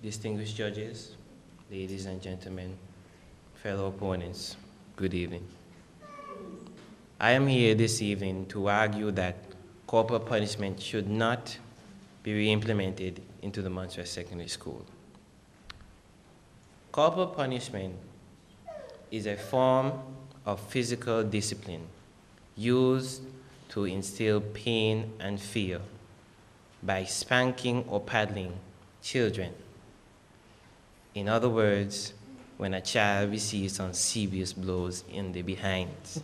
distinguished judges, ladies and gentlemen, fellow opponents, good evening. I am here this evening to argue that corporal punishment should not be re-implemented into the Montreal Secondary School. Corporal punishment is a form of physical discipline used to instill pain and fear by spanking or paddling children. In other words, when a child receives some serious blows in the behinds,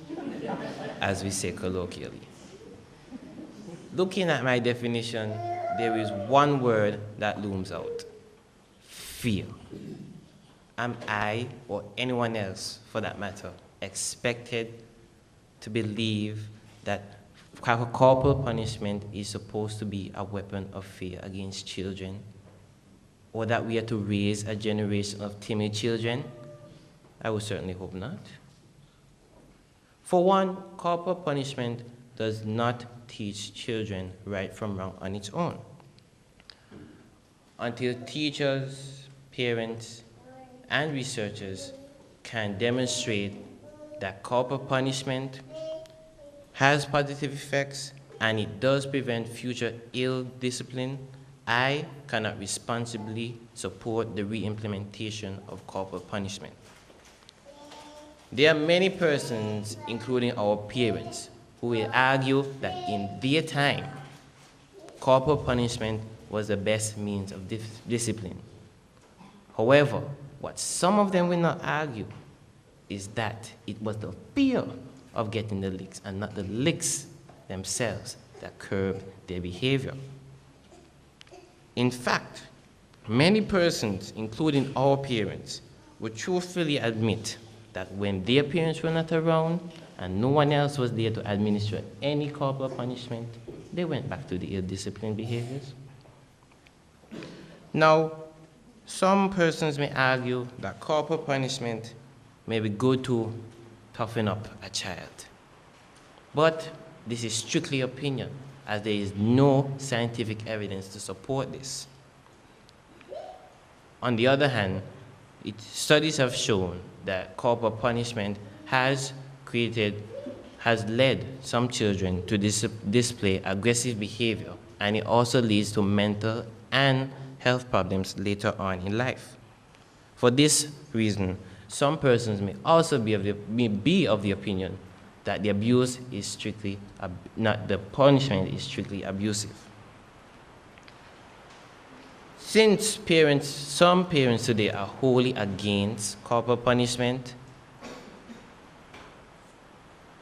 as we say colloquially. Looking at my definition, there is one word that looms out: fear. Am I, or anyone else for that matter, expected to believe that corporal punishment is supposed to be a weapon of fear against children? Or that we are to raise a generation of timid children? I would certainly hope not. For one, corporal punishment does not teach children right from wrong on its own. Until teachers, parents, and researchers can demonstrate that corporal punishment has positive effects and it does prevent future ill discipline, I cannot responsibly support the re-implementation of corporal punishment. There are many persons, including our parents, who will argue that in their time, corporal punishment was the best means of discipline. However, what some of them will not argue is that it was the fear of getting the licks and not the licks themselves that curbed their behavior. In fact, many persons, including our parents, would truthfully admit that when their parents were not around and no one else was there to administer any corporal punishment, they went back to the ill-disciplined behaviors. Now, some persons may argue that corporal punishment may be good to toughen up a child. But this is strictly opinion, as there is no scientific evidence to support this. On the other hand, studies have shown that corporal punishment has led some children to display aggressive behavior, and it also leads to mental and health problems later on in life. For this reason, some persons may also be of the opinion that the abuse is strictly, the punishment is strictly abusive. Since some parents today are wholly against corporal punishment,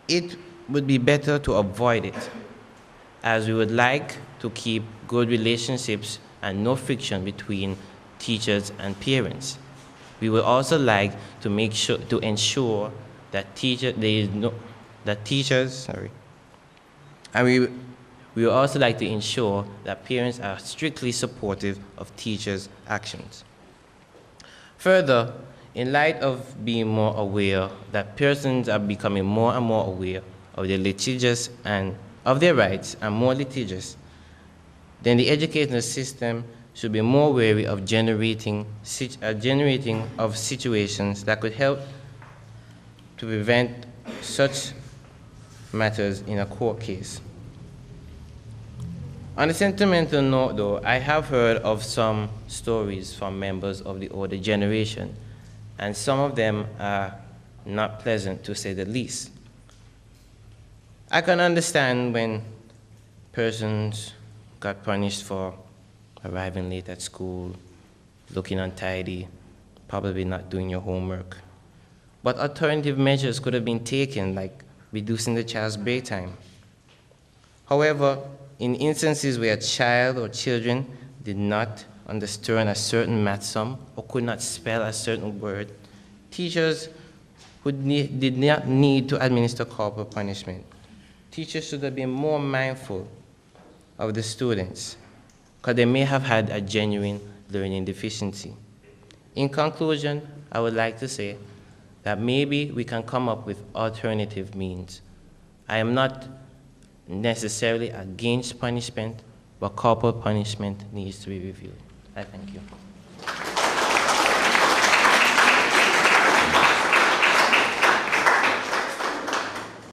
it would be better to avoid it, as we would like to keep good relationships and no friction between teachers and parents. We would also like to ensure that we would also like to ensure that parents are strictly supportive of teachers' actions. Further, in light of being more aware that persons are becoming more and more aware of their litigious and of their rights and more litigious, then the educational system should be more wary of generating of situations that could help to prevent such matters in a court case. On a sentimental note, though, I have heard of some stories from members of the older generation, and some of them are not pleasant, to say the least. I can understand when persons got punished for arriving late at school, looking untidy, probably not doing your homework. But alternative measures could have been taken, like reducing the child's break time. However, in instances where a child or children did not understand a certain math sum or could not spell a certain word, teachers did not need to administer corporal punishment. Teachers should have been more mindful of the students, because they may have had a genuine learning deficiency. In conclusion, I would like to say that maybe we can come up with alternative means. I am not necessarily against punishment, but corporal punishment needs to be reviewed. I thank you.